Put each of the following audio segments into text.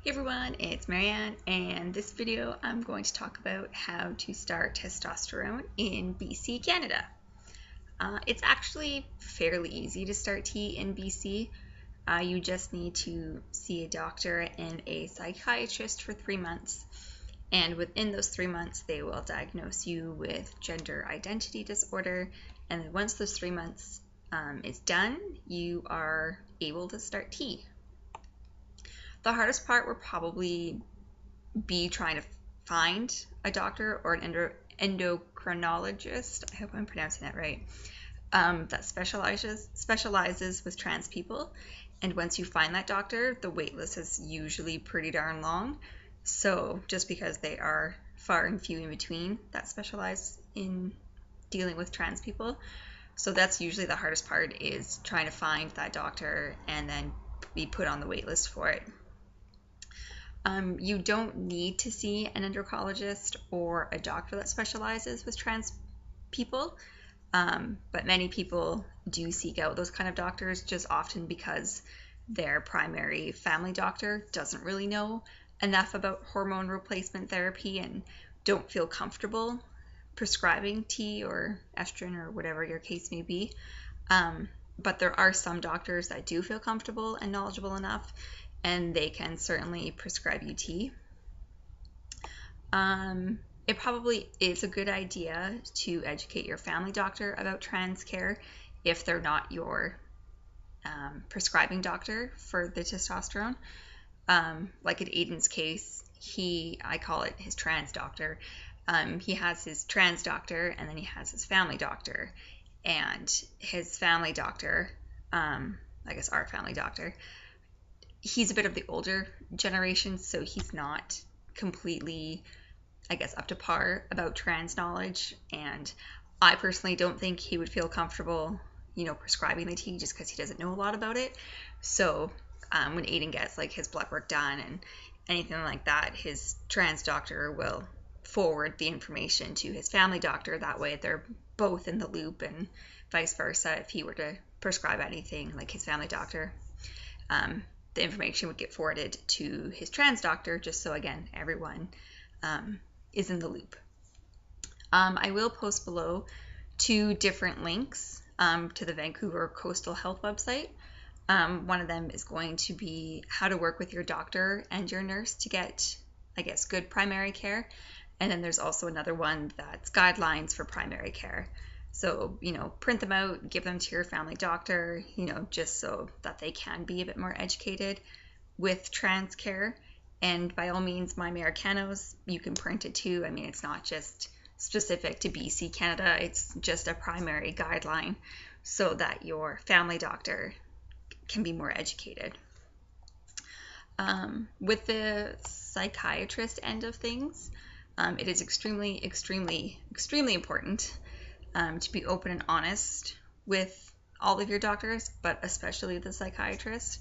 Hey everyone, it's Marianne, and this video I'm going to talk about how to start testosterone in BC, Canada. It's actually fairly easy to start T in BC. You just need to see a doctor and a psychiatrist for 3 months, and within those 3 months they will diagnose you with gender identity disorder, and then once those 3 months is done, you are able to start T. The hardest part will probably be trying to find a doctor or an endocrinologist, I hope I'm pronouncing that right, that specializes with trans people. And once you find that doctor, the wait list is usually pretty darn long. So just because they are far and few in between that specialize in dealing with trans people. So that's usually the hardest part, is trying to find that doctor and then be put on the wait list for it. You don't need to see an endocrinologist or a doctor that specializes with trans people, but many people do seek out those kind of doctors, just often because their primary family doctor doesn't really know enough about hormone replacement therapy and don't feel comfortable prescribing T or estrogen or whatever your case may be. But there are some doctors that do feel comfortable and knowledgeable enough, and they can certainly prescribe you T. It probably is a good idea to educate your family doctor about trans care if they're not your prescribing doctor for the testosterone. Like in Aiden's case, I call it his trans doctor. He has his trans doctor, and then he has his family doctor. And his family doctor, I guess our family doctor, he's a bit of the older generation, so he's not completely, I guess, up to par about trans knowledge. And I personally don't think he would feel comfortable, prescribing the T just because he doesn't know a lot about it. So when Aiden gets like his blood work done and anything like that, his trans doctor will forward the information to his family doctor. That way they're both in the loop, and vice versa. If he were to prescribe anything, like his family doctor, the information would get forwarded to his trans doctor, just so, again, everyone is in the loop. I will post below 2 different links to the Vancouver Coastal Health website. One of them is going to be how to work with your doctor and your nurse to get, I guess, good primary care. And then there's also another one that's guidelines for primary care. So, print them out, give them to your family doctor, just so that they can be a bit more educated with trans care. And by all means, my Americanos, you can print it too. I mean, it's not just specific to BC, Canada. It's just a primary guideline so that your family doctor can be more educated. With the psychiatrist end of things, it is extremely, extremely, extremely important to be open and honest with all of your doctors, but especially the psychiatrist.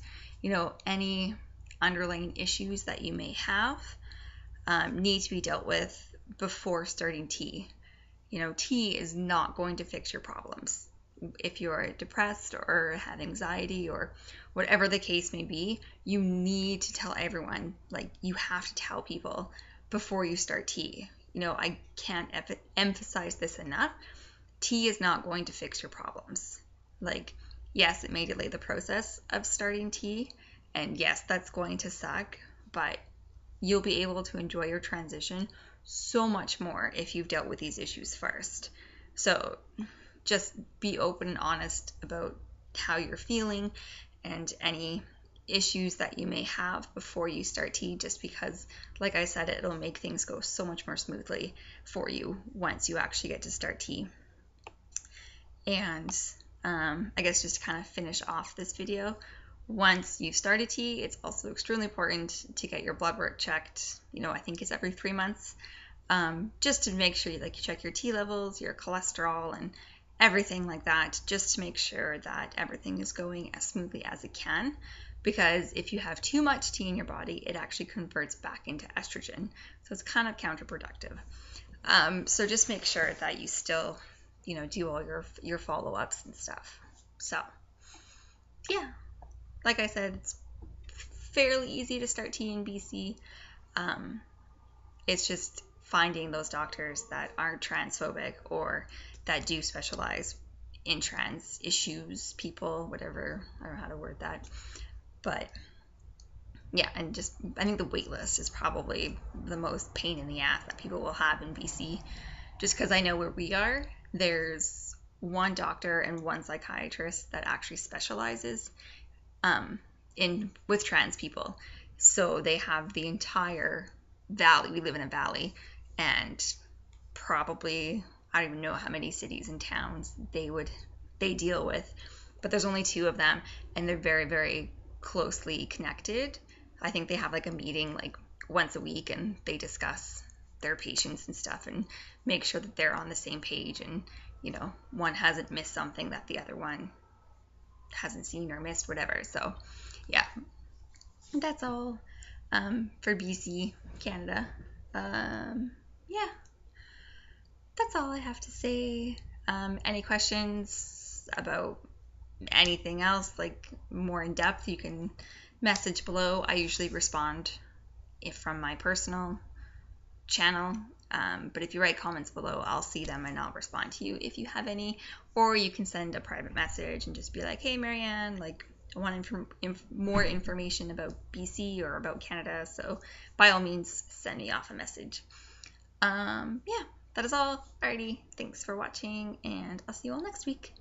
Any underlying issues that you may have need to be dealt with before starting T. T is not going to fix your problems. If you're depressed or have anxiety or whatever the case may be, you need to tell everyone. You have to tell people before you start T. I can't emphasize this enough. T is not going to fix your problems. Yes, it may delay the process of starting T, and yes, that's going to suck, but you'll be able to enjoy your transition so much more if you've dealt with these issues first. So just be open and honest about how you're feeling and any issues that you may have before you start T, just because, like I said, it'll make things go so much more smoothly for you once you actually get to start T. And I guess just to kind of finish off this video, once you've started T, it's also extremely important to get your blood work checked. I think it's every 3 months, just to make sure you check your T levels, your cholesterol, and everything like that, just to make sure that everything is going as smoothly as it can. Because if you have too much T in your body, it actually converts back into estrogen, so it's kind of counterproductive. So just make sure that you still do all your follow-ups and stuff. So yeah, like I said, it's fairly easy to start T in BC. It's just finding those doctors that aren't transphobic or that do specialize in trans issues, people, whatever. I don't know how to word that. But yeah, and just I think the wait list is probably the most pain in the ass that people will have in BC. Just because I know where we are, there's one doctor and one psychiatrist that actually specializes with trans people. So they have the entire valley. We live in a valley, and probably I don't even know how many cities and towns they deal with, but there's only 2 of them, and they're very, very closely connected. I think they have like a meeting like once a week, and they discuss their patients and stuff and make sure that they're on the same page, and one hasn't missed something that the other one hasn't seen or missed, whatever. So yeah, that's all for BC, Canada. Yeah, that's all I have to say. Any questions about anything else, like more in depth, you can message below. I usually respond from my personal channel, but if you write comments below, I'll see them and I'll respond to you if you have any. Or you can send a private message and just be like, hey Marianne, like I want more information about BC or about Canada, so by all means send me off a message. Yeah, that is all. Alrighty, thanks for watching, and I'll see you all next week.